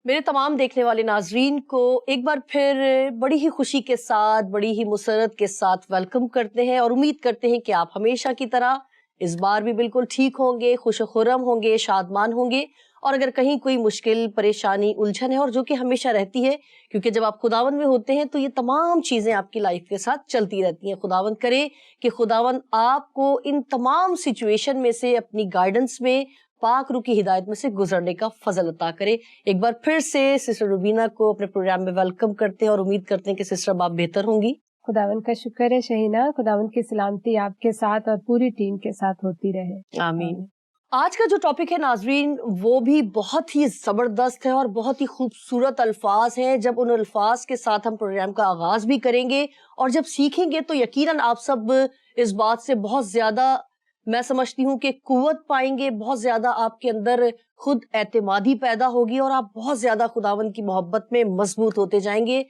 میرے تمام دیکھنے والے ناظرین کو ایک بار پھر بڑی ہی خوشی کے ساتھ، بڑی ہی مسرت کے ساتھ ویلکم کرتے ہیں اور امید کرتے ہیں کہ آپ ہمیشہ کی طرح اس بار بھی بالکل ٹھیک ہوں گے، خوش و خرم ہوں گے، شادمان ہوں گے. اور اگر کہیں کوئی مشکل، پریشانی، الجھن ہے، اور جو کہ ہمیشہ رہتی ہے، کیونکہ جب آپ خداوند میں ہوتے ہیں تو یہ تمام چیزیں آپ کی لائف کے ساتھ چلتی رہتی ہیں. خداوند کرے کہ خداوند آپ کو ان تمام سچویشن میں سے اپنی گائیڈنس میں، پاک روح کی ہدایت میں سے گزرنے کا فضل عطا کرے. ایک بار پھر سے سسٹر روبینہ کو اپنے پروگرام میں ویلکم کرتے ہیں اور امید کرتے ہیں کہ سسٹر اب آپ بہتر ہوں گی. خداوند کا شکر ہے شہینہ، خداوند کی سلامتی آپ کے ساتھ اور پوری ٹیم کے ساتھ ہوتی رہے. آمین. آج کا جو ٹاپک ہے ناظرین وہ بھی بہت ہی زبردست ہے اور بہت ہی خوبصورت الفاظ ہیں. جب ان الفاظ کے ساتھ ہم پروگرام کا آغاز بھی کریں گے اور جب سیکھیں گے تو یقیناً آپ سب اس بات سے بہت زیادہ، میں سمجھتی ہوں کہ قوت پائیں گے، بہت زیادہ آپ کے اندر خود اعتمادی پیدا ہوگی اور آپ بہت زیادہ خداوند کی محبت میں مضبوط ہوتے جائیں گے.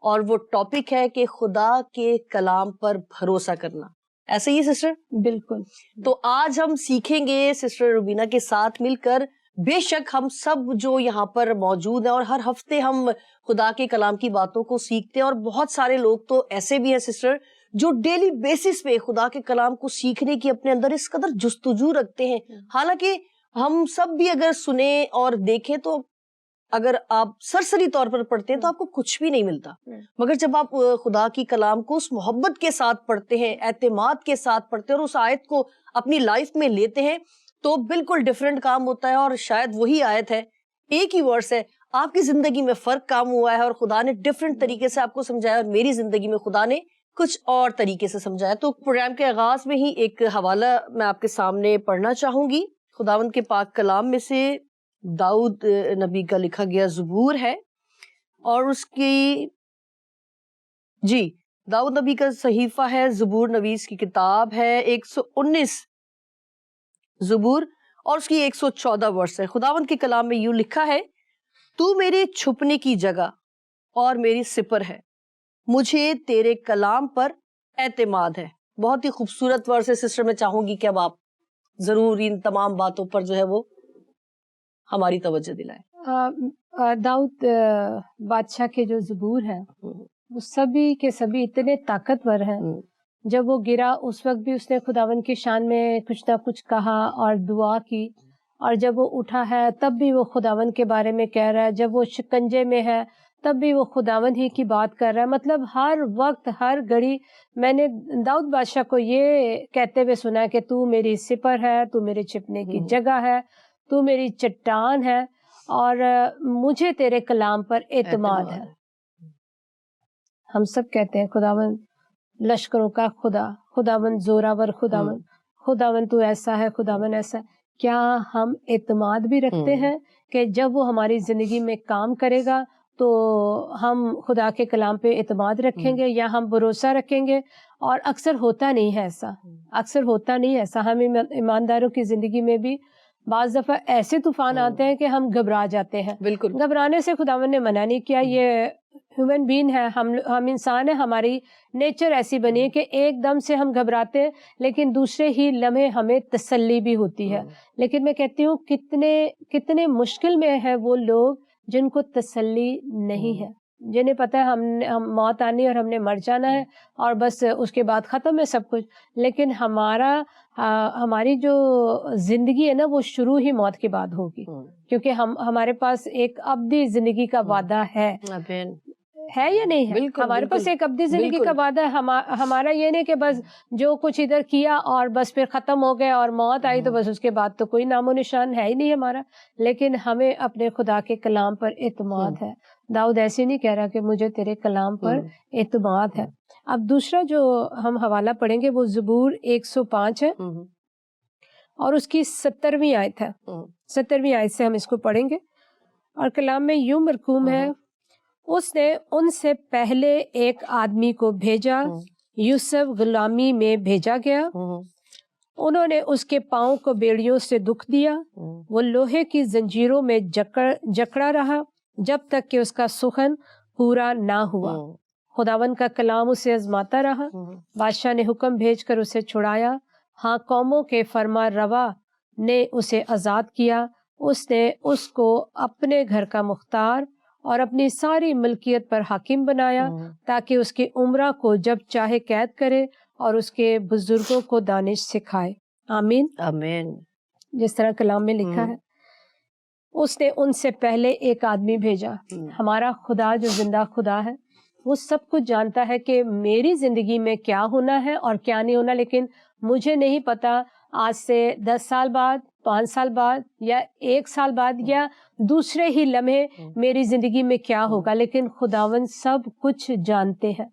اور وہ ٹاپک ہے کہ خدا کے کلام پر بھروسہ کرنا. ایسے ہی سسٹر؟ بالکل. تو آج ہم سیکھیں گے سسٹر روبینہ کے ساتھ مل کر. بے شک ہم سب جو یہاں پر موجود ہیں اور ہر ہفتے ہم خدا کے کلام کی باتوں کو سیکھتے ہیں، اور بہت سارے لوگ تو ایسے بھی ہیں سسٹر جو ڈیلی بیسس پہ خدا کے کلام کو سیکھنے کی اپنے اندر اس قدر جستجو رکھتے ہیں. حالانکہ ہم سب بھی اگر سنیں اور دیکھیں تو اگر آپ سرسری طور پر پڑھتے ہیں تو آپ کو کچھ بھی نہیں ملتا، مگر جب آپ خدا کی کلام کو اس محبت کے ساتھ پڑھتے ہیں، اعتماد کے ساتھ پڑھتے ہیں اور اس آیت کو اپنی لائف میں لیتے ہیں تو بالکل ڈیفرنٹ کام ہوتا ہے. اور شاید وہی آیت ہے، ایک ہی ورس ہے، آپ کی زندگی میں فرق کام ہوا ہے اور خدا نے ڈیفرنٹ طریقے سے آپ کو سمجھایا، اور میری زندگی میں خدا نے کچھ اور طریقے سے سمجھایا. تو پروگرام کے آغاز میں ہی ایک حوالہ میں آپ کے سامنے پڑھنا چاہوں گی. خداوند کے پاک کلام میں سے داؤد نبی کا لکھا گیا زبور ہے، اور اس کی داؤد نبی کا صحیفہ ہے، زبور نویس کی کتاب ہے، 119 زبور اور اس کی 114 ورس ہے. خداوند کے کلام میں یوں لکھا ہے: تو میرے چھپنے کی جگہ اور میری سپر ہے، مجھے تیرے کلام پر اعتماد ہے. بہت ہی خوبصورت ورس ہے سسٹر. میں چاہوں گی کہ اب آپ ضرور ان تمام باتوں پر جو ہے وہ ہماری توجہ دلائیں. داؤد بادشاہ کے جو زبور ہیں وہ سبھی کے سبھی اتنے طاقتور ہیں. جب وہ گرا اس وقت بھی اس نے خداوند کی شان میں کچھ نہ کچھ کہا اور دعا کی، اور جب وہ اٹھا ہے تب بھی وہ خداوند کے بارے میں کہہ رہا ہے. جب وہ شکنجے میں ہے تب بھی وہ خداوند ہی کی بات کر رہا ہے. مطلب ہر وقت، ہر گھڑی میں نے داؤد بادشاہ کو یہ کہتے ہوئے سنا کہ تو میری سپر ہے، تو میرے چھپنے کی جگہ ہے، تو میری چٹان ہے، اور مجھے تیرے کلام پر اعتماد ہے. ہم سب کہتے ہیں خداوند لشکروں کا خدا، خداوند زوراور، خداوند تو ایسا ہے، خداوند ایسا ہے. کیا ہم اعتماد بھی رکھتے ہیں کہ جب وہ ہماری زندگی میں کام کرے گا تو ہم خدا کے کلام پہ اعتماد رکھیں گے یا ہم بھروسہ رکھیں گے؟ اور اکثر ہوتا نہیں ہے ایسا، اکثر ہوتا نہیں ہے ایسا. ہم ایمانداروں کی زندگی میں بھی بعض دفعہ ایسے طوفان آتے ہیں کہ ہم گھبرا جاتے ہیں. بالکل گھبرانے سے خداوند نے منع نہیں کیا. یہ ہیومن بین ہے، ہم انسان ہیں، ہماری نیچر ایسی بنی ہے کہ ایک دم سے ہم گھبراتے ہیں لیکن دوسرے ہی لمحے ہمیں تسلی بھی ہوتی ہے. لیکن میں کہتی ہوں کتنے مشکل میں ہے وہ لوگ جن کو تسلی نہیں ہے، جنہیں پتا ہے ہم موت آنی اور ہم نے مر جانا ہے اور بس اس کے بعد ختم ہے سب کچھ. لیکن ہماری جو زندگی ہے نا وہ شروع ہی موت کے بعد ہوگی، کیونکہ ہمارے پاس ایک ابدی زندگی کا وعدہ ہے یا نہیں ہے؟ ہمارے پاس ایک ابدی زندگی کا وعدہ ہے. ہمارا یہ نہیں کہ بس جو کچھ ادھر کیا اور بس پھر ختم ہو گیا اور موت آئی تو بس اس کے بعد تو کوئی نام و نشان ہے ہی نہیں ہمارا. لیکن ہمیں اپنے خدا کے کلام پر اعتماد ہے. داؤد ایسے نہیں کہہ رہا کہ مجھے تیرے کلام پر اعتماد ہے. اب دوسرا جو ہم حوالہ پڑھیں گے وہ زبور 105 ہے اور اس کی 70ویں آیت ہے. 70ویں آیت سے ہم اس کو پڑھیں گے اور کلام میں یوں مرقوم ہے: اس نے ان سے پہلے ایک آدمی کو بھیجا، یوسف غلامی میں بھیجا گیا. انہوں نے اس کے پاؤں کو بیڑیوں سے دکھ دیا، وہ لوہے کی زنجیروں میں جکڑا رہا جب تک کہ اس کا سخن پورا نہ ہوا. خداوند کا کلام اسے آزماتا رہا، بادشاہ نے حکم بھیج کر اسے چھڑایا. ہاں، قوموں کے فرما روا نے اسے آزاد کیا اس نے اس کو اپنے گھر کا مختار اور اپنی ساری ملکیت پر حاکم بنایا تاکہ اس کی عمرہ کو جب چاہے قید کرے اور اس کے بزرگوں کو دانش سکھائے. آمین آمین. جس طرح کلام میں لکھا ہے. اس نے ان سے پہلے ایک آدمی بھیجا. ہمارا خدا جو زندہ خدا ہے وہ سب کچھ جانتا ہے کہ میری زندگی میں کیا ہونا ہے اور کیا نہیں ہونا, لیکن مجھے نہیں پتا آج سے 10 سال بعد, 5 سال بعد یا 1 سال بعد یا دوسرے ہی لمحے میری زندگی میں کیا ہوگا, لیکن خداوند سب کچھ جانتے ہیں.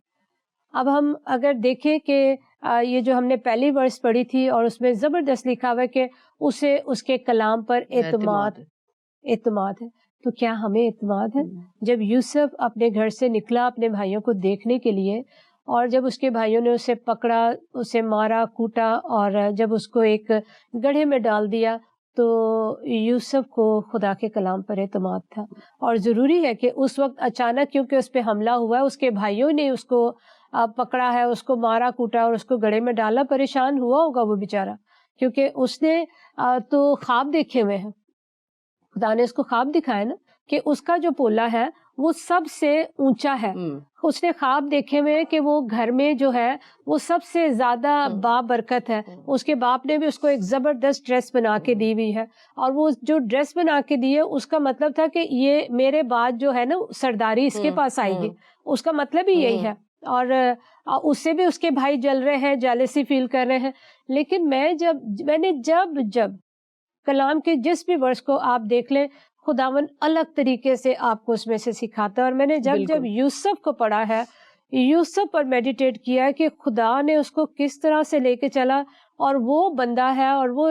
اب ہم اگر دیکھیں کہ یہ جو ہم نے پہلی ورس پڑھی تھی اور اس میں زبردست لکھا ہوا ہے کہ اسے اس کے کلام پر اعتماد ہے, تو کیا ہمیں اعتماد ہے؟ جب یوسف اپنے گھر سے نکلا اپنے بھائیوں کو دیکھنے کے لیے, اور جب اس کے بھائیوں نے اسے پکڑا, اسے مارا کوٹا اور جب اس کو ایک گڑھے میں ڈال دیا, تو یوسف کو خدا کے کلام پر اعتماد تھا. اور ضروری ہے کہ اس وقت اچانک کیونکہ اس پہ حملہ ہوا ہے, اس کے بھائیوں نے اس کو پکڑا ہے, اس کو مارا کوٹا اور اس کو گڑھے میں ڈالا, پریشان ہوا ہوگا وہ بیچارہ, کیونکہ اس نے تو خواب دیکھے ہوئے ہیں. خدا نے اس کو خواب دکھایا نا کہ اس کا جو پولا ہے وہ سب سے اونچا ہے. اس نے خواب دیکھے ہوئے کہ وہ گھر میں جو ہے وہ سب سے زیادہ بابرکت ہے. اس کے باپ نے بھی اس کو ایک زبردست ڈریس بنا کے دی ہوئی ہے, اور وہ جو ڈریس بنا کے دی ہے اس کا مطلب تھا کہ یہ میرے بعد جو ہے نا سرداری اس کے پاس آئے گی. اس کا مطلب ہی یہی ہے. اور اس سے بھی اس کے بھائی جل رہے ہیں, جیلسی فیل کر رہے ہیں. لیکن میں نے جب کلام کے جس بھی ورس کو آپ دیکھ لیں, خداوند الگ طریقے سے آپ کو اس میں سے سکھاتا ہے. اور میں نے جب یوسف کو پڑھا ہے, یوسف پر میڈیٹیٹ کیا ہے کہ خدا نے اس کو کس طرح سے لے کے چلا, اور وہ بندہ ہے اور وہ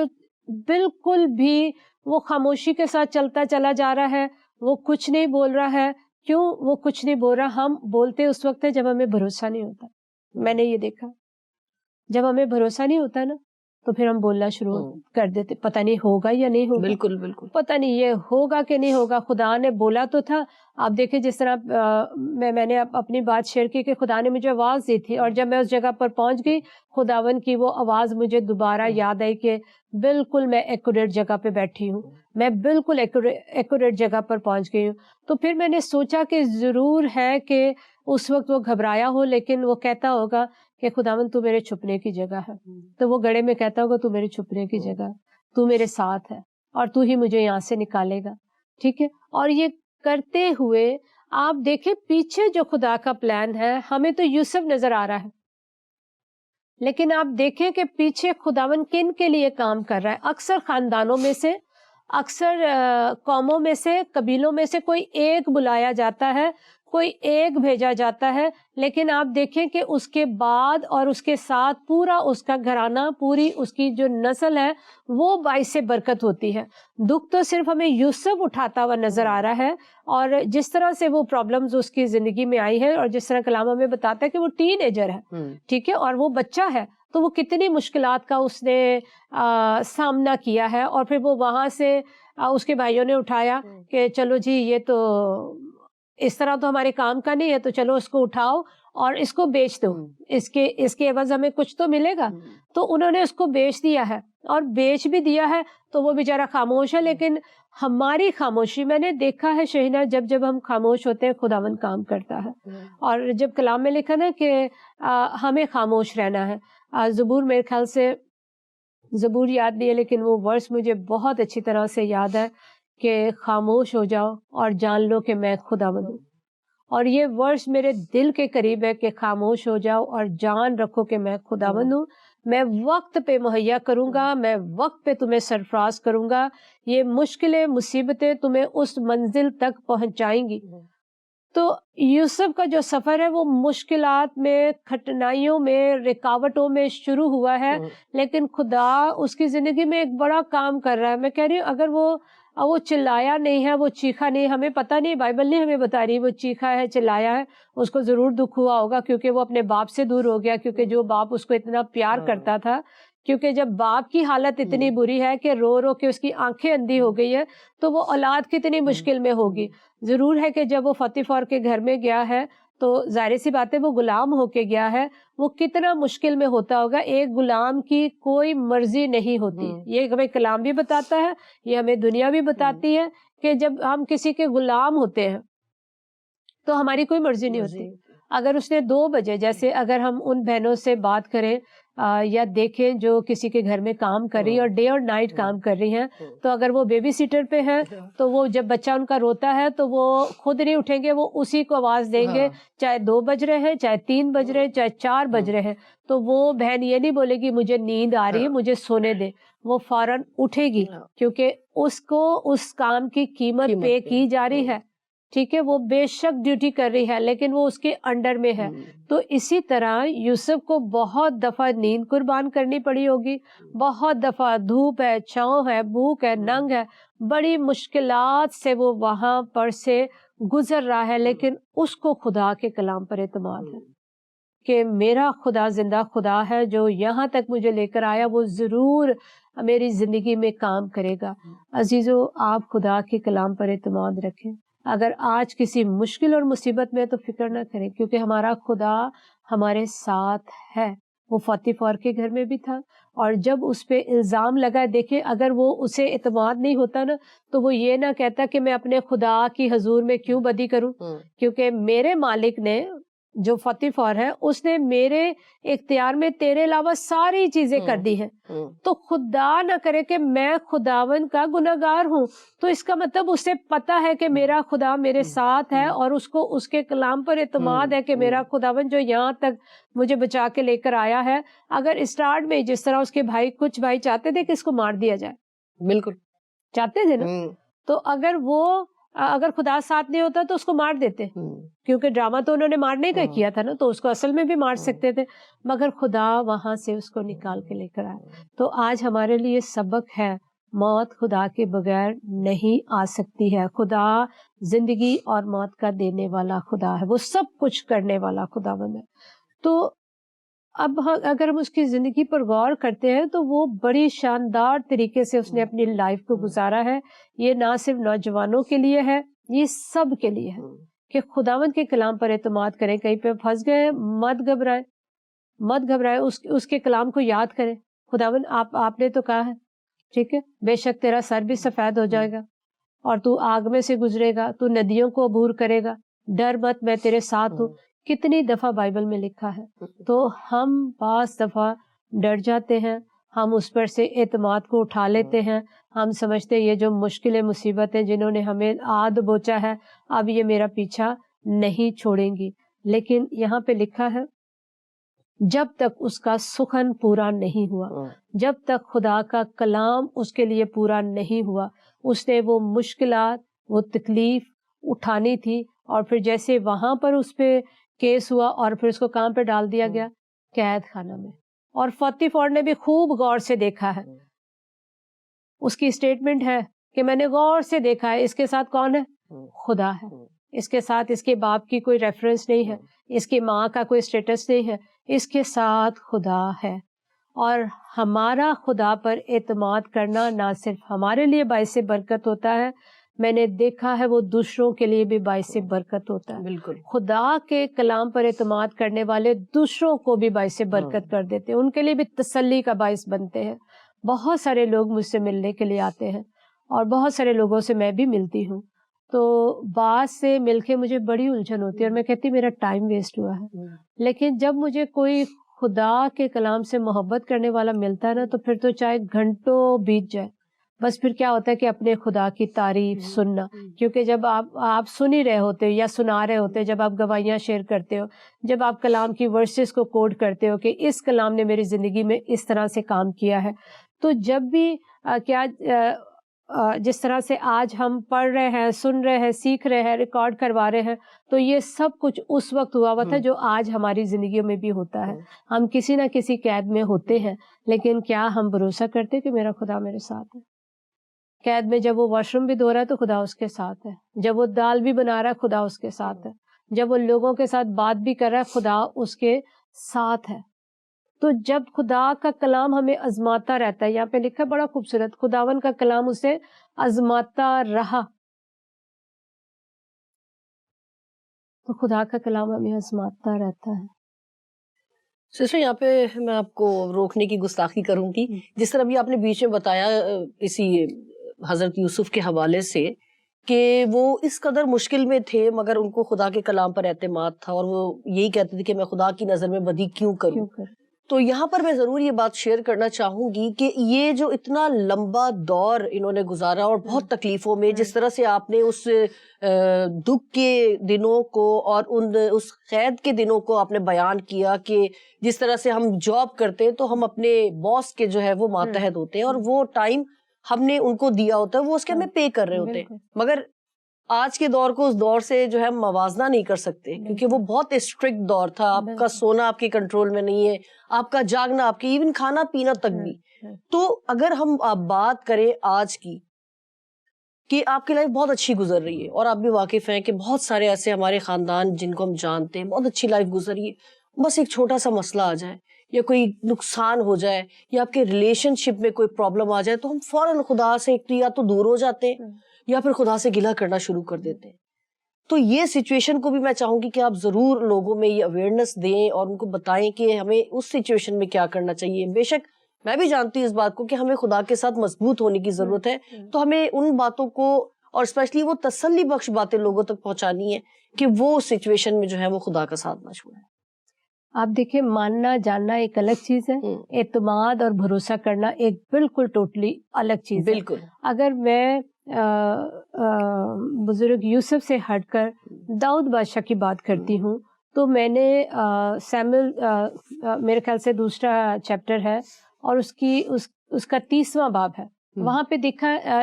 بالکل بھی وہ خاموشی کے ساتھ چلتا چلا جا رہا ہے, وہ کچھ نہیں بول رہا ہے. کیوں وہ کچھ نہیں بول رہا؟ ہم بولتے اس وقت ہے جب ہمیں بھروسہ نہیں ہوتا. میں نے یہ دیکھا, جب ہمیں بھروسہ نہیں ہوتا نا تو پھر ہم بولنا شروع کر دیتے, پتہ نہیں ہوگا یا نہیں ہوگا, بالکل پتہ نہیں یہ ہوگا کہ نہیں ہوگا. خدا نے بولا تو تھا. آپ دیکھیں جس طرح میں نے اپنی بات شیئر کی کہ خدا نے مجھے آواز دی تھی, اور جب میں اس جگہ پر پہنچ گئی, خداون کی وہ آواز مجھے دوبارہ یاد آئی کہ بالکل میں ایکوریٹ جگہ پہ بیٹھی ہوں, میں بالکل ایکوریٹ جگہ پر پہنچ گئی ہوں. تو پھر میں نے سوچا کہ ضرور ہے کہ اس وقت وہ گھبرایا ہو, لیکن وہ کہتا ہوگا کہ خداوند تو میرے چھپنے کی جگہ ہے. تو وہ گڑھے میں کہتا ہوگا تو میرے چھپنے کی جگہ, تو میرے ساتھ ہے اور تو ہی مجھے یہاں سے نکالے گا. ٹھیک ہے. اور یہ کرتے ہوئے آپ دیکھیں پیچھے جو خدا کا پلان ہے, ہمیں تو یوسف نظر آ رہا ہے, لیکن آپ دیکھیں کہ پیچھے خداوند کن کے لیے کام کر رہا ہے. اکثر خاندانوں میں سے, اکثر قوموں میں سے, قبیلوں میں سے کوئی ایک بلایا جاتا ہے, کوئی ایک بھیجا جاتا ہے, لیکن آپ دیکھیں کہ اس کے بعد اور اس کے ساتھ پورا اس کا گھرانہ, پوری اس کی جو نسل ہے وہ باعث برکت ہوتی ہے. دکھ تو صرف ہمیں یوسف اٹھاتا ہوا نظر آ رہا ہے, اور جس طرح سے وہ پرابلمز اس کی زندگی میں آئی ہے, اور جس طرح کلام ہمیں بتاتا ہے کہ وہ ٹین ایجر ہے, ٹھیک ہے, اور وہ بچہ ہے, تو وہ کتنی مشکلات کا اس نے سامنا کیا ہے. اور پھر وہ وہاں سے اس کے بھائیوں نے اٹھایا کہ چلو جی یہ تو اس طرح تو ہمارے کام کا نہیں ہے, تو چلو اس کو اٹھاؤ اور اس کو بیچ دو, اس کے عوض ہمیں کچھ تو ملے گا. تو انہوں نے اس کو بیچ دیا ہے, اور بیچ بھی دیا ہے, تو وہ بیچارہ خاموش ہے. لیکن ہماری خاموشی, میں نے دیکھا ہے شہینہ, جب ہم خاموش ہوتے ہیں خداوند کام کرتا ہے. اور جب کلام میں لکھا نا کہ ہمیں خاموش رہنا ہے, زبور, میرے خیال سے زبور یاد نہیں ہے, لیکن وہ ورس مجھے بہت اچھی طرح سے یاد ہے کہ خاموش ہو جاؤ اور جان لو کہ میں خداوند ہوں. اور یہ ورس میرے دل کے قریب ہے کہ خاموش ہو جاؤ اور جان رکھو کہ میں خداوند ہوں. میں وقت پہ مہیا کروں گا, میں وقت پہ تمہیں سرفراز کروں گا. یہ مشکلیں, مصیبتیں تمہیں اس منزل تک پہنچائیں گی. تو یوسف کا جو سفر ہے وہ مشکلات میں, کٹھنائیوں میں, رکاوٹوں میں شروع ہوا ہے, لیکن خدا اس کی زندگی میں ایک بڑا کام کر رہا ہے. میں کہہ رہی ہوں اگر وہ چلایا نہیں ہے, وہ چیخا نہیں, ہمیں پتہ نہیں, بائبل نہیں ہمیں بتا رہی وہ چیخا ہے, چلایا ہے, اس کو ضرور دکھ ہوا ہوگا کیونکہ وہ اپنے باپ سے دور ہو گیا, کیونکہ جو باپ اس کو اتنا پیار کرتا تھا, کیونکہ جب باپ کی حالت اتنی بری ہے کہ رو رو کے اس کی آنکھیں اندھی ہو گئی ہے, تو وہ اولاد کتنی مشکل میں ہوگی. ضرور ہے کہ جب وہ فتح فور کے گھر میں گیا ہے تو ظاہر سی بات ہے وہ غلام ہو کے گیا ہے, وہ کتنا مشکل میں ہوتا ہوگا. ایک غلام کی کوئی مرضی نہیں ہوتی, یہ ہمیں کلام بھی بتاتا ہے, یہ ہمیں دنیا بھی بتاتی ہے کہ جب ہم کسی کے غلام ہوتے ہیں تو ہماری کوئی مرضی نہیں ہوتی. اگر اس نے 2 بجے, جیسے اگر ہم ان بہنوں سے بات کریں یا دیکھیں جو کسی کے گھر میں کام کر رہی ہے اور ڈے اور نائٹ کام کر رہی ہیں, تو اگر وہ بیبی سیٹر پہ ہیں تو وہ جب بچہ ان کا روتا ہے تو وہ خود نہیں اٹھیں گے, وہ اسی کو آواز دیں گے, چاہے 2 بج رہے ہیں, چاہے 3 بج رہے ہیں, چاہے 4 بج رہے ہیں, تو وہ بہن یہ نہیں بولے گی مجھے نیند آ رہی ہے مجھے سونے دے, وہ فوراً اٹھے گی کیونکہ اس کو اس کام کی قیمت پے کی جا رہی ہے. ٹھیک ہے, وہ بے شک ڈیوٹی کر رہی ہے لیکن وہ اس کے انڈر میں ہے. تو اسی طرح یوسف کو بہت دفعہ نیند قربان کرنی پڑی ہوگی, بہت دفعہ دھوپ ہے, چھاؤں ہے, بھوک ہے, ننگ ہے, بڑی مشکلات سے وہ وہاں پر سے گزر رہا ہے, لیکن اس کو خدا کے کلام پر اعتماد ہے کہ میرا خدا زندہ خدا ہے, جو یہاں تک مجھے لے کر آیا وہ ضرور میری زندگی میں کام کرے گا. عزیزو, آپ خدا کے کلام پر اعتماد رکھیں. اگر آج کسی مشکل اور مصیبت میں تو فکر نہ کریں, کیونکہ ہمارا خدا ہمارے ساتھ ہے. وہ فوتیفار کے گھر میں بھی تھا, اور جب اس پہ الزام لگا, دیکھیں اگر وہ اسے اعتماد نہیں ہوتا نا تو وہ یہ نہ کہتا کہ میں اپنے خدا کی حضور میں کیوں بدی کروں, کیونکہ میرے مالک نے جو فوتیفار ہے اس نے میرے اختیار میں تیرے علاوہ ساری چیزیں کر دی ہیں, تو خدا نہ کرے کہ میں خداون کا گناہگار ہوں. تو اس کا مطلب اسے پتا ہے کہ میرا خدا میرے ساتھ ہے, اور اس کو اس کے کلام پر اعتماد ہے کہ میرا خداون جو یہاں تک مجھے بچا کے لے کر آیا ہے. اگر اسٹارٹ میں جس طرح اس کے بھائی, کچھ بھائی چاہتے تھے کہ اس کو مار دیا جائے, بالکل چاہتے تھے نا, تو اگر خدا ساتھ نہیں ہوتا تو اس کو مار دیتے, کیونکہ ڈرامہ تو انہوں نے مارنے کا کیا تھا نا, تو اس کو اصل میں بھی مار سکتے تھے, مگر خدا وہاں سے اس کو نکال کے لے کر آیا. تو آج ہمارے لیے سبق ہے, موت خدا کے بغیر نہیں آ سکتی ہے. خدا زندگی اور موت کا دینے والا خدا ہے, وہ سب کچھ کرنے والا خداوند ہے. تو اب اگر ہم اس کی زندگی پر غور کرتے ہیں تو وہ بڑی شاندار طریقے سے اس نے اپنی لائف کو گزارا ہے. یہ نہ صرف نوجوانوں کے لیے ہے, یہ سب کے لیے ہے کہ خداوند کے کلام پر اعتماد کریں. کہیں پہ پھنس گئے, مت گھبرائے, اس کے کلام کو یاد کریں. خداوند آپ نے تو کہا ہے, ٹھیک ہے, بے شک تیرا سر بھی سفید ہو جائے گا اور تو آگ میں سے گزرے گا, تو ندیوں کو عبور کرے گا, ڈر مت, میں تیرے ساتھ ہوں. کتنی دفعہ بائبل میں لکھا ہے. تو ہم بعض دفعہ ڈر جاتے ہیں, ہم اس پر سے اعتماد کو اٹھا لیتے ہیں. ہم سمجھتے یہ جو مشکلیں مصیبتیں جنہوں نے ہمیں آد بوچا ہے, اب یہ میرا پیچھا نہیں چھوڑیں گی. لیکن یہاں پہ لکھا ہے جب تک اس کا سخن پورا نہیں ہوا, جب تک خدا کا کلام اس کے لیے پورا نہیں ہوا, اس نے وہ مشکلات, وہ تکلیف اٹھانی تھی. اور پھر جیسے وہاں پر اس پہ کیس ہوا اور پھر اس کو کام پہ ڈال دیا گیا قید خانہ میں, اور فوتیفار نے بھی خوب غور سے دیکھا ہے. اس کی اسٹیٹمنٹ ہے کہ میں نے غور سے دیکھا ہے, اس کے ساتھ کون ہے؟ خدا ہے. اس کے ساتھ اس کے باپ کی کوئی ریفرنس نہیں ہے, اس کی ماں کا کوئی اسٹیٹس نہیں ہے, اس کے ساتھ خدا ہے. اور ہمارا خدا پر اعتماد کرنا نہ صرف ہمارے لیے باعث برکت ہوتا ہے, میں نے دیکھا ہے وہ دوسروں کے لیے بھی باعث برکت ہوتا ہے. بالکل, خدا کے کلام پر اعتماد کرنے والے دوسروں کو بھی باعث برکت کر دیتے ہیں, ان کے لیے بھی تسلی کا باعث بنتے ہیں. بہت سارے لوگ مجھ سے ملنے کے لیے آتے ہیں, اور بہت سارے لوگوں سے میں بھی ملتی ہوں, تو بعض سے مل کے مجھے بڑی الجھن ہوتی ہے اور میں کہتی میرا ٹائم ویسٹ ہوا ہے. لیکن جب مجھے کوئی خدا کے کلام سے محبت کرنے والا ملتا ہے نا, تو پھر تو چاہے گھنٹوں بیت جائے, بس پھر کیا ہوتا ہے کہ اپنے خدا کی تعریف سننا. کیونکہ جب آپ سن ہی رہے ہوتے یا سنا رہے ہوتے, جب آپ گواہیاں شیئر کرتے ہو, جب آپ کلام کی ورسز کو کوٹ کرتے ہو کہ اس کلام نے میری زندگی میں اس طرح سے کام کیا ہے, تو جب بھی جس طرح سے آج ہم پڑھ رہے ہیں, سن رہے ہیں, سیکھ رہے ہیں, ریکارڈ کروا رہے ہیں, تو یہ سب کچھ اس وقت ہوا تھا جو آج ہماری زندگیوں میں بھی ہوتا ہے. ہم کسی نہ کسی قید میں ہوتے ہیں, لیکن کیا ہم بھروسہ کرتے کہ میرا خدا میرے ساتھ ہے؟ قید میں جب وہ واش روم بھی دھو رہا ہے تو خدا اس کے ساتھ ہے, جب وہ دال بھی بنا رہا ہے خدا اس کے ساتھ ہے, جب وہ لوگوں کے ساتھ بات بھی کر رہا ہے خدا اس کے ساتھ ہے. تو جب خدا کا کلام ہمیں آزماتا رہتا ہے, یہاں پہ لکھا ہے بڑا خوبصورت, خداون کا کلام اسے آزماتا رہا. تو خدا کا کلام ہمیں آزماتا رہتا ہے. سسٹر یہاں پہ میں آپ کو روکنے کی گستاخی کروں گی. جس طرح بھی آپ نے بیچ میں بتایا اسی حضرت یوسف کے حوالے سے کہ وہ اس قدر مشکل میں تھے مگر ان کو خدا کے کلام پر اعتماد تھا اور وہ یہی کہتے تھے کہ میں خدا کی نظر میں بدی کیوں کروں. تو یہاں پر میں ضرور یہ بات شیئر کرنا چاہوں گی کہ یہ جو اتنا لمبا دور انہوں نے گزارا اور بہت تکلیفوں میں، جس طرح سے آپ نے اس دکھ کے دنوں کو اور اس قید کے دنوں کو آپ نے بیان کیا کہ جس طرح سے ہم جاب کرتے ہیں تو ہم اپنے باس کے جو ہے وہ ماتحت ہوتے ہیں اور وہ ٹائم ہم نے ان کو دیا ہوتا ہے، وہ اس کے ہمیں پے کر رہے ہوتے ہیں. مگر آج کے دور کو اس دور سے جو ہے موازنہ نہیں کر سکتے کیونکہ وہ بہت اسٹرکٹ دور تھا. آپ کا سونا آپ کے کنٹرول میں نہیں ہے، آپ کا جاگنا، آپ کی ایون کھانا پینا تک بھی. تو اگر ہم بات کریں آج کی کہ آپ کی لائف بہت اچھی گزر رہی ہے اور آپ بھی واقف ہیں کہ بہت سارے ایسے ہمارے خاندان جن کو ہم جانتے ہیں بہت اچھی لائف گزری ہے، بس ایک چھوٹا سا مسئلہ آ جائے یا کوئی نقصان ہو جائے یا آپ کے ریلیشن شپ میں کوئی پرابلم آ جائے تو ہم فوراً خدا سے یا تو دور ہو جاتے ہیں یا پھر خدا سے گلہ کرنا شروع کر دیتے ہیں. تو یہ سچویشن کو بھی میں چاہوں گی کہ آپ ضرور لوگوں میں یہ اویئرنیس دیں اور ان کو بتائیں کہ ہمیں اس سچویشن میں کیا کرنا چاہیے. بے شک میں بھی جانتی ہوں اس بات کو کہ ہمیں خدا کے ساتھ مضبوط ہونے کی ضرورت ہے، تو ہمیں ان باتوں کو اور اسپیشلی وہ تسلی بخش باتیں لوگوں تک پہنچانی ہے کہ وہ سچویشن میں جو ہے وہ خدا کا ساتھ نہ چھوڑیں. آپ دیکھیں، ماننا جاننا ایک الگ چیز ہے، اعتماد اور بھروسہ کرنا ایک بالکل ٹوٹلی الگ چیز ہے. بالکل. اگر میں بزرگ یوسف سے ہٹ کر داؤد بادشاہ کی بات کرتی ہوں تو میں نے سیموئل میرے خیال سے دوسرا چیپٹر ہے اور اس کا 30واں باب ہے. وہاں پہ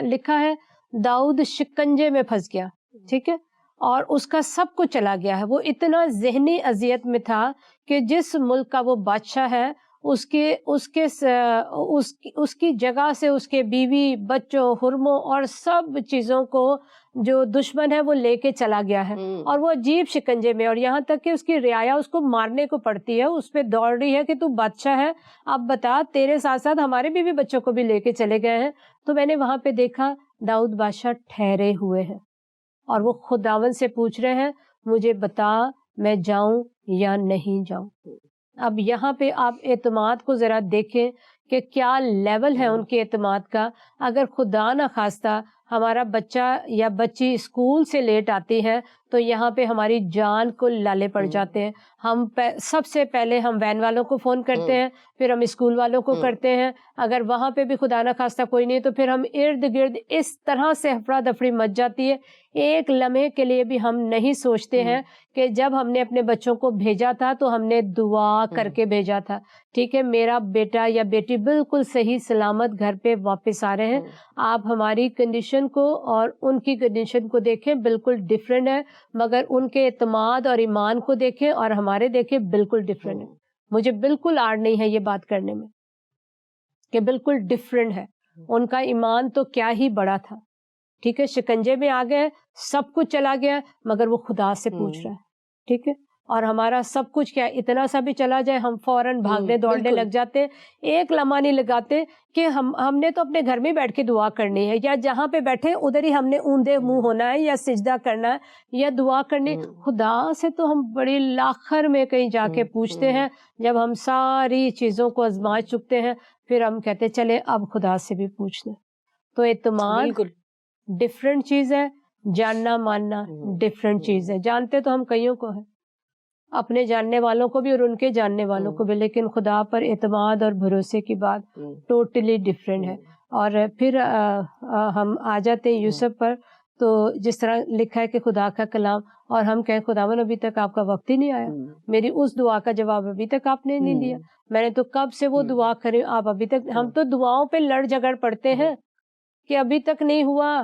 لکھا ہے داؤد شکنجے میں پھنس گیا، ٹھیک ہے، اور اس کا سب کچھ چلا گیا ہے. وہ اتنا ذہنی اذیت میں تھا کہ جس ملک کا وہ بادشاہ ہے اس کی جگہ سے اس کے بیوی بچوں حرموں اور سب چیزوں کو جو دشمن ہے وہ لے کے چلا گیا ہے اور وہ عجیب شکنجے میں، اور یہاں تک کہ اس کی رعایا اس کو مارنے کو پڑتی ہے، اس پہ دوڑ رہی ہے کہ تو بادشاہ ہے، اب بتا تیرے ساتھ ساتھ ہمارے بیوی بچوں کو بھی لے کے چلے گئے ہیں. تو میں نے وہاں پہ دیکھا داؤد بادشاہ ٹھہرے ہوئے ہیں اور وہ خداوند سے پوچھ رہے ہیں مجھے بتا میں جاؤں یا نہیں جاؤں. اب یہاں پہ آپ اعتماد کو ذرا دیکھیں کہ کیا لیول ہے ان کے اعتماد کا. اگر خدا نہ خواستہ ہمارا بچہ یا بچی اسکول سے لیٹ آتی ہے تو یہاں پہ ہماری جان کو لالے پڑ جاتے ہیں. ہم سب سے پہلے ہم وین والوں کو فون کرتے ہیں، پھر ہم اسکول والوں کو کرتے ہیں. اگر وہاں پہ بھی خدا نہ خواستہ کوئی نہیں تو پھر ہم ارد گرد اس طرح سے افرادفری مچ جاتی ہے. ایک لمحے کے لیے بھی ہم نہیں سوچتے ہیں کہ جب ہم نے اپنے بچوں کو بھیجا تھا تو ہم نے دعا کر کے بھیجا تھا. ٹھیک ہے، میرا بیٹا یا بیٹی بالکل صحیح سلامت گھر پہ واپس آ رہے ہیں. آپ ہماری کنڈیشن کو اور ان کی کنڈیشن کو دیکھیں، بالکل ڈفرینٹ ہے، مگر ان کے اعتماد اور ایمان کو دیکھیں اور ہمارے دیکھیں بالکل ڈفرینٹ ہے. مجھے بالکل آڑ نہیں ہے یہ بات کرنے میں کہ بالکل ڈفرینٹ ہے. ان کا ایمان تو کیا ہی بڑا تھا. ٹھیک ہے، شکنجے میں آ گئے، سب کچھ چلا گیا، مگر وہ خدا سے پوچھ رہا ہے. ٹھیک ہے، اور ہمارا سب کچھ کیا اتنا سا بھی چلا جائے ہم فوراً بھاگنے دوڑنے لگ جاتے. ایک لمحہ نہیں لگاتے کہ ہم نے تو اپنے گھر میں بیٹھ کے دعا کرنی ہے یا جہاں پہ بیٹھے ادھر ہی ہم نے اوندے منہ ہونا ہے یا سجدہ کرنا ہے یا دعا کرنی. خدا سے تو ہم بڑی لاخر میں کہیں جا کے پوچھتے ہیں جب ہم ساری چیزوں کو آزما چکتے ہیں، پھر ہم کہتے چلے اب خدا سے بھی پوچھ لیں. تو اعتماد ڈفرینٹ چیز ہے، جاننا ماننا ڈفرینٹ چیز ہے. جانتے تو ہم کئیوں کو ہیں، اپنے جاننے والوں کو بھی اور ان کے جاننے والوں کو بھی، لیکن خدا پر اعتماد اور بھروسے کی بات ٹوٹلی ڈفرینٹ ہے. اور پھر ہم آ جاتے ہیں یوسف پر. تو جس طرح لکھا ہے کہ خدا کا کلام، اور ہم کہیں خداوند ابھی تک آپ کا وقت ہی نہیں آیا، میری اس دعا کا جواب ابھی تک آپ نے نہیں دیا، میں نے تو کب سے وہ دعا کرے آپ ابھی تک. ہم تو دعاؤں پہ لڑ جھگڑ پڑتے ہیں کہ ابھی تک نہیں ہوا.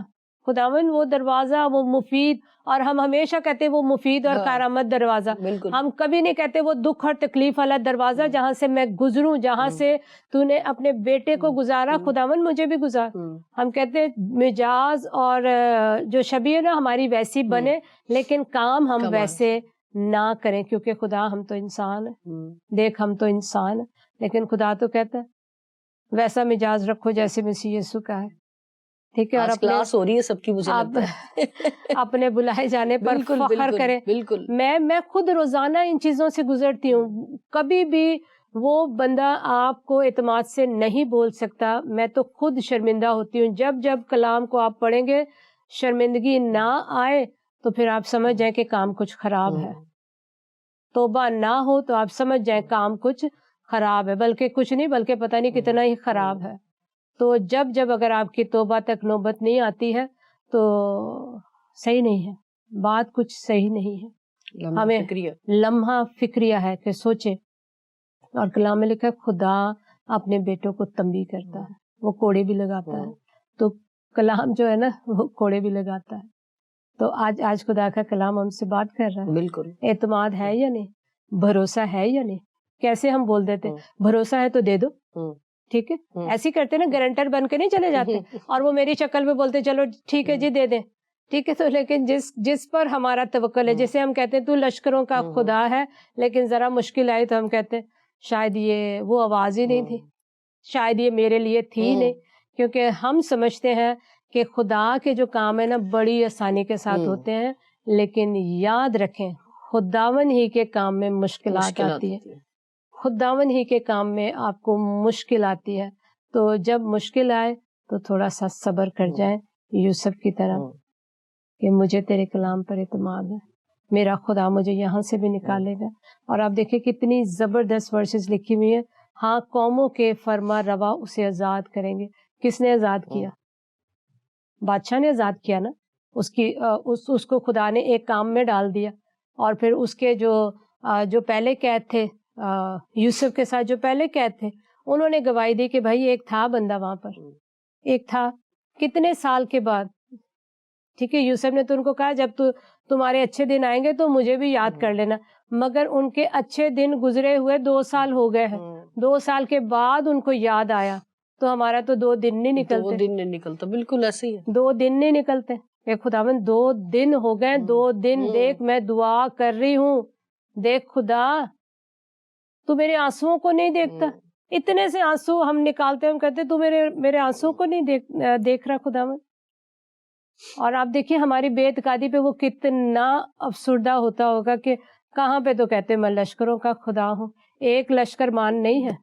خداوند وہ دروازہ وہ مفید، اور ہم ہمیشہ کہتے وہ مفید اور کارآمد دروازہ. ہم کبھی نہیں کہتے وہ دکھ اور تکلیف والا دروازہ جہاں سے میں گزروں، جہاں سے تو نے اپنے بیٹے کو گزارا خداوند مجھے بھی گزار. ہم کہتے مجاز اور جو شبیہ نا ہماری ویسی بنے، لیکن کام ہم ویسے نہ کریں، کیونکہ خدا ہم تو انسان ہیں. دیکھ ہم تو انسان ہیں، لیکن خدا تو کہتا ہے ویسا مجاز رکھو جیسے مسیح یسوع کا ہے. ٹھیک ہے, اور اپنے کلاس ہو رہی ہے سب کی, مجھے آپ لگتا ہے. اپنے بلائے جانے پر بالکل فخر بالکل کریں. بالکل. میں خود روزانہ ان چیزوں سے گزرتی ہوں. کبھی بھی وہ بندہ آپ کو اعتماد سے نہیں بول سکتا. میں تو خود شرمندہ ہوتی ہوں جب جب کلام کو آپ پڑھیں گے, شرمندگی نہ آئے تو پھر آپ سمجھ جائیں کہ کام کچھ خراب ہے. توبہ نہ ہو تو آپ سمجھ جائیں کام کچھ خراب ہے, بلکہ کچھ نہیں بلکہ پتہ نہیں کتنا ہی خراب ہے. تو جب جب اگر آپ کی توبہ تک نوبت نہیں آتی ہے تو صحیح نہیں ہے, بات کچھ صحیح نہیں ہے. ہمیں لمحہ فکریہ ہے کہ سوچے. اور کلام میں لکھا ہے خدا اپنے بیٹوں کو تنبیہ کرتا ہے, وہ کوڑے بھی لگاتا ہے. تو کلام جو ہے نا وہ کوڑے بھی لگاتا ہے. تو آج خدا کا کلام ہم سے بات کر رہا ہے. بالکل. اعتماد ہے یا نہیں, بھروسہ ہے یا نہیں. کیسے ہم بول دیتے بھروسہ ہے تو دے دو, ٹھیک ہے, ایسے کرتے نا, گارنٹر بن کے نہیں چلے جاتے اور وہ میری شکل میں بولتے چلو ٹھیک ہے جی دے دیں, ٹھیک ہے. تو لیکن جس پر ہمارا توکل ہے, جیسے ہم کہتے ہیں تو لشکروں کا خدا ہے, لیکن ذرا مشکل آئی تو ہم کہتے ہیں شاید یہ وہ آواز ہی نہیں تھی, شاید یہ میرے لیے تھی نہیں. کیونکہ ہم سمجھتے ہیں کہ خدا کے جو کام ہے نا بڑی آسانی کے ساتھ ہوتے ہیں, لیکن یاد رکھیں خداون ہی کے کام میں مشکلات آتی ہے. خداون ہی کے کام میں آپ کو مشکل آتی ہے. تو جب مشکل آئے تو تھوڑا سا صبر کر جائیں یوسف کی طرح کہ مجھے تیرے کلام پر اعتماد ہے, میرا خدا مجھے یہاں سے بھی نکالے گا. اور آپ دیکھیں کتنی زبردست ورسز لکھی ہوئی ہیں. ہاں قوموں کے فرما روا اسے آزاد کریں گے. کس نے آزاد کیا؟ بادشاہ نے آزاد کیا نا. اس کو خدا نے ایک کام میں ڈال دیا, اور پھر اس کے جو پہلے قید تھے, یوسف کے ساتھ جو پہلے قید تھے, انہوں نے گواہی دی کہ بھائی ایک تھا بندہ وہاں پر, ایک تھا. کتنے سال کے بعد, ٹھیک ہے, یوسف نے تو ان کو کہا جب تمہارے اچھے دن آئیں گے تو مجھے بھی یاد کر لینا. مگر ان کے اچھے دن گزرے ہوئے 2 سال ہو گئے ہیں. 2 سال کے بعد ان کو یاد آیا. تو ہمارا تو 2 دن نہیں نکلتے. 2 دن نہیں نکلتا, بالکل ایسے ہی ہے. 2 دن نہیں نکلتے. اے خداوند 2 دن ہو گئے, 2 دن دیکھ میں دعا کر رہی ہوں, دیکھ خدا تو میرے آنسوؤں کو نہیں دیکھتا. اتنے سے آنسو ہم نکالتے, ہم کہتے تو میرے آنسوؤں کو نہیں دیکھ رہا خداوند. اور آپ دیکھیے ہماری بے اعتقادی پہ وہ کتنا افسردہ ہوتا ہوگا کہ کہاں پہ تو کہتے میں لشکروں کا خدا ہوں. ایک لشکر مان نہیں ہے,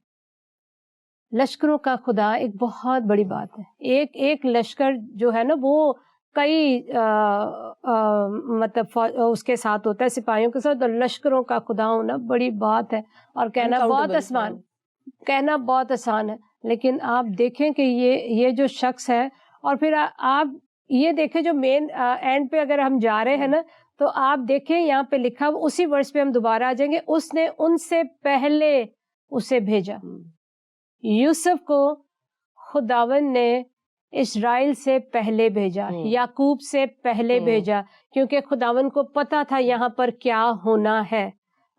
لشکروں کا خدا ایک بہت بڑی بات ہے. ایک لشکر جو ہے نا وہ کئی مطلب اس کے ساتھ ہوتا ہے, سپاہیوں کے ساتھ. اور لشکروں کا خدا ہونا بڑی بات ہے, اور کہنا بہت آسان ہے. لیکن آپ دیکھیں کہ یہ جو شخص ہے, اور پھر آپ یہ دیکھیں جو مین اینڈ پہ اگر ہم جا رہے ہیں نا, تو آپ دیکھیں یہاں پہ لکھا, اسی ورس پہ ہم دوبارہ آ جائیں گے. اس نے ان سے پہلے اسے بھیجا. یوسف کو خداوند نے اسرائیل سے پہلے بھیجا, یعقوب سے پہلے بھیجا, کیونکہ خداوند کو پتا تھا یہاں پر کیا ہونا ہے.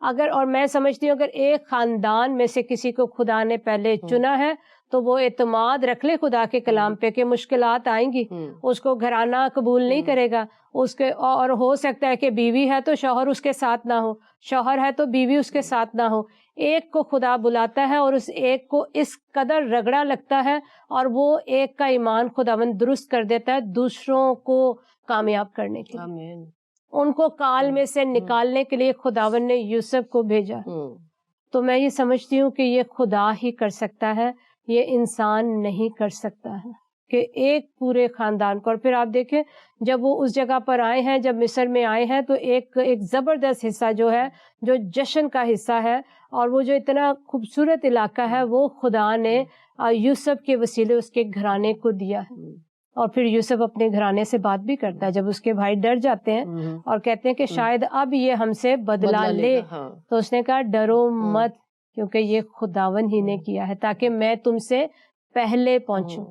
اور میں سمجھتی ہوں اگر ایک خاندان میں سے کسی کو خدا نے پہلے چنا ہے تو وہ اعتماد رکھ لے خدا کے کلام پہ کہ مشکلات آئیں گی. اس کو گھرانہ قبول نہیں کرے گا, اور ہو سکتا ہے کہ بیوی ہے تو شوہر اس کے ساتھ نہ ہو, شوہر ہے تو بیوی اس کے ساتھ نہ ہو. ایک کو خدا بلاتا ہے اور اس ایک کو اس قدر رگڑا لگتا ہے, اور وہ ایک کا ایمان خداوند درست کر دیتا ہے دوسروں کو کامیاب کرنے کے لیے. ان کو کال میں سے نکالنے کے لیے خداوند نے یوسف کو بھیجا. تو میں یہ سمجھتی ہوں کہ یہ خدا ہی کر سکتا ہے, یہ انسان نہیں کر سکتا ہے کہ ایک پورے خاندان کو. اور پھر آپ دیکھیں جب وہ اس جگہ پر آئے ہیں, جب مصر میں آئے ہیں, تو ایک زبردست حصہ جو ہے جو جشن کا حصہ ہے, اور وہ جو اتنا خوبصورت علاقہ ہے وہ خدا نے یوسف کے وسیلے اس کے گھرانے کو دیا ہے. اور پھر یوسف اپنے گھرانے سے بات بھی کرتا ہے جب اس کے بھائی ڈر جاتے ہیں اور کہتے ہیں کہ شاید اب یہ ہم سے بدلہ لے, تو اس نے کہا ڈرو مت, کیونکہ یہ خداون ہی نے کیا ہے تاکہ میں تم سے پہلے پہنچوں.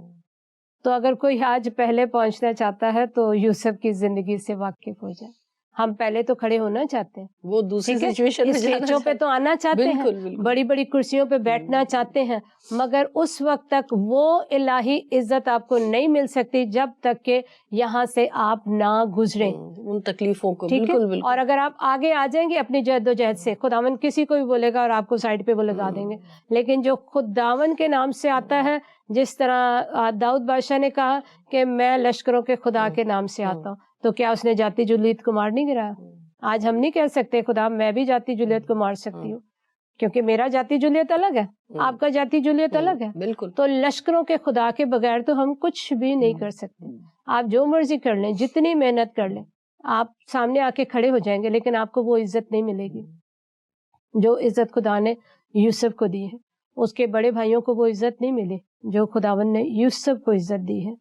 تو اگر کوئی آج پہلے پہنچنا چاہتا ہے تو یوسف کی زندگی سے واقف ہو جائے. ہم پہلے تو کھڑے ہونا چاہتے ہیں, وہ دوسری سچویشن اسٹیجوں پہ تو آنا چاہتے ہیں, بڑی بڑی کرسیوں پہ بیٹھنا چاہتے ہیں, مگر اس وقت تک وہ الہی عزت آپ کو نہیں مل سکتی جب تک کہ یہاں سے آپ نہ گزریں ان تکلیفوں کو. ٹھیک ہے, بالکل بالکل. اور اگر آپ آگے آ جائیں گے اپنی جد و جہد سے, خداوند کسی کو بھی بولے گا اور آپ کو سائڈ پہ وہ لگا دیں گے, لیکن جو خداوند کے نام سے آتا ہے, جس طرح داؤد بادشاہ نے کہا کہ میں لشکروں کے خدا کے نام سے آتا ہوں, تو کیا اس نے جاتی جولیت کو مار نہیں گرایا؟ آج ہم نہیں کہہ سکتے خدا میں بھی جاتی جولیت کو مار سکتی ہوں, کیونکہ میرا جاتی جولیت الگ ہے, آپ کا جاتی جولیت الگ ہے. بالکل. تو لشکروں کے خدا کے بغیر تو ہم کچھ بھی نہیں کر سکتے. آپ جو مرضی کر لیں, جتنی محنت کر لیں, آپ سامنے آ کے کھڑے ہو جائیں گے, لیکن آپ کو وہ عزت نہیں ملے گی جو عزت خدا نے یوسف کو دی ہے. اس کے بڑے بھائیوں کو وہ عزت نہیں ملی جو خداوند نے یوسف کو عزت دی ہے.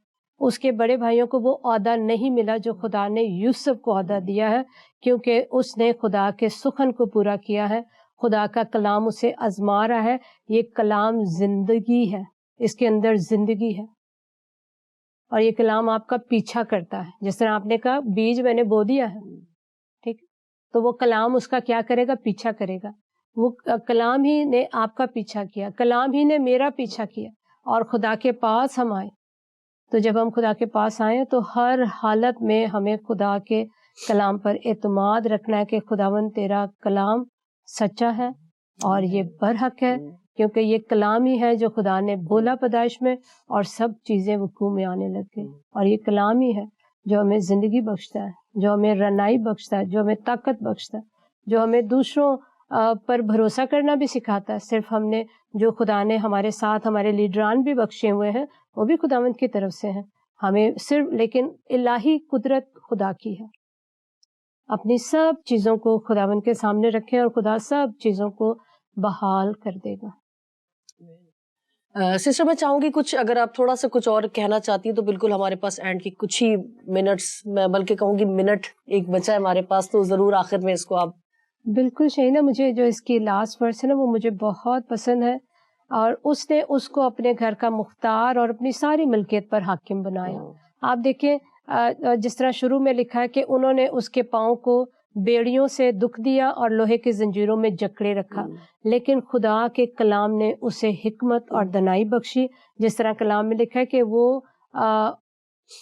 اس کے بڑے بھائیوں کو وہ عہدہ نہیں ملا جو خدا نے یوسف کو عہدہ دیا ہے, کیونکہ اس نے خدا کے سخن کو پورا کیا ہے. خدا کا کلام اسے آزما رہا ہے. یہ کلام زندگی ہے, اس کے اندر زندگی ہے, اور یہ کلام آپ کا پیچھا کرتا ہے. جس طرح آپ نے کہا بیج میں نے بو دیا ہے, ٹھیک, تو وہ کلام اس کا کیا کرے گا؟ پیچھا کرے گا. وہ کلام ہی نے آپ کا پیچھا کیا, کلام ہی نے میرا پیچھا کیا, اور خدا کے پاس ہم آئے. تو جب ہم خدا کے پاس آئیں تو ہر حالت میں ہمیں خدا کے کلام پر اعتماد رکھنا ہے کہ خداوند تیرا کلام سچا ہے اور یہ برحق ہے, کیونکہ یہ کلام ہی ہے جو خدا نے بولا پیدائش میں, اور سب چیزیں وقوع میں آنے لگ گئی. اور یہ کلام ہی ہے جو ہمیں زندگی بخشتا ہے, جو ہمیں رہنائی بخشتا ہے, جو ہمیں طاقت بخشتا ہے, جو ہمیں دوسروں پر بھروسہ کرنا بھی سکھاتا ہے. صرف ہم نے جو خدا نے ہمارے ساتھ ہمارے لیڈران بھی بخشے ہوئے ہیں وہ بھی خداوند کی طرف سے ہیں, ہمیں صرف, لیکن الہی قدرت خدا کی ہے. اپنی سب چیزوں کو خداوند کے سامنے رکھیں اور خدا سب چیزوں کو بحال کر دے گا. سسٹر میں چاہوں گی کچھ, اگر آپ تھوڑا سا کچھ اور کہنا چاہتی ہیں تو بالکل, ہمارے پاس اینڈ کی کچھ ہی منٹس, میں بلکہ کہوں گی منٹ ایک بچا ہے ہمارے پاس, تو ضرور آخر میں اس کو آپ. بالکل شہینہ, مجھے جو اس کی لاسٹ ورس ہے نا وہ مجھے بہت پسند ہے, اور اس نے اس کو اپنے گھر کا مختار اور اپنی ساری ملکیت پر حاکم بنایا. آپ دیکھیں جس طرح شروع میں لکھا ہے کہ انہوں نے اس کے پاؤں کو بیڑیوں سے دکھ دیا اور لوہے کی زنجیروں میں جکڑے رکھا, لیکن خدا کے کلام نے اسے حکمت اور دانائی بخشی. جس طرح کلام میں لکھا ہے کہ وہ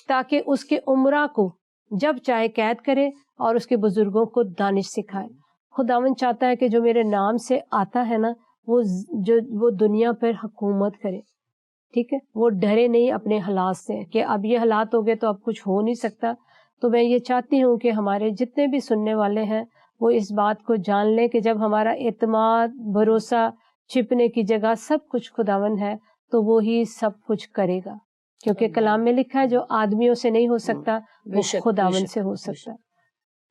تاکہ اس کے عمرہ کو جب چاہے قید کرے اور اس کے بزرگوں کو دانش سکھائے. خداوند چاہتا ہے کہ جو میرے نام سے آتا ہے نا وہ دنیا پر حکومت کرے, ٹھیک ہے, وہ ڈرے نہیں اپنے حالات سے کہ اب یہ حالات ہو گئے تو اب کچھ ہو نہیں سکتا. تو میں یہ چاہتی ہوں کہ ہمارے جتنے بھی سننے والے ہیں وہ اس بات کو جان لیں کہ جب ہمارا اعتماد, بھروسہ, چھپنے کی جگہ سب کچھ خداوند ہے تو وہی سب کچھ کرے گا, کیونکہ کلام میں لکھا ہے جو آدمیوں سے نہیں ہو سکتا وہ خداوند سے ہو سکتا ہے.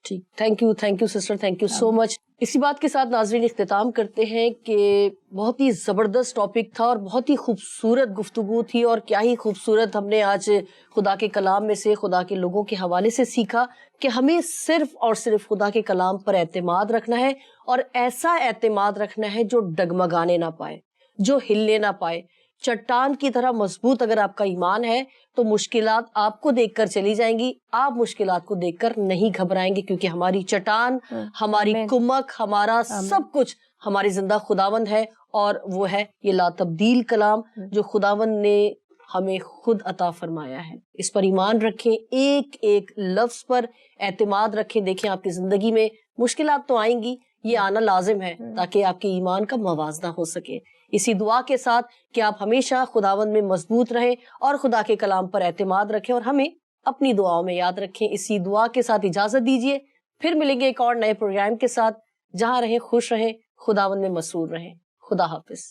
ٹھیک, thank you sister, thank you so much. اسی بات کے ساتھ ناظرین اختتام کرتے ہیں کہ بہت ہی زبردست ٹاپک تھا اور بہت ہی خوبصورت گفتگو تھی, اور کیا ہی خوبصورت ہم نے آج خدا کے کلام میں سے, خدا کے لوگوں کے حوالے سے سیکھا کہ ہمیں صرف اور صرف خدا کے کلام پر اعتماد رکھنا ہے, اور ایسا اعتماد رکھنا ہے جو ڈگمگانے نہ پائے, جو ہلنے نہ پائے. چٹان کی طرح مضبوط اگر آپ کا ایمان ہے تو مشکلات آپ کو دیکھ کر چلی جائیں گی, آپ مشکلات کو دیکھ کر نہیں گھبرائیں گے, کیونکہ ہماری چٹان, ہماری کمک, ہمارا سب کچھ ہماری زندہ خداوند ہے, اور وہ ہے یہ لا تبدیل کلام جو خداوند نے ہمیں خود عطا فرمایا ہے. اس پر ایمان رکھیں, ایک ایک لفظ پر اعتماد رکھیں. دیکھیں آپ کی زندگی میں مشکلات تو آئیں گی, یہ آنا لازم ہے تاکہ آپ کے ایمان کا موازنہ ہو سکے. اسی دعا کے ساتھ کہ آپ ہمیشہ خداوند میں مضبوط رہیں اور خدا کے کلام پر اعتماد رکھیں, اور ہمیں اپنی دعاؤں میں یاد رکھیں. اسی دعا کے ساتھ اجازت دیجیے, پھر ملیں گے ایک اور نئے پروگرام کے ساتھ. جہاں رہیں خوش رہیں, خداوند میں مسرور رہیں. خدا حافظ.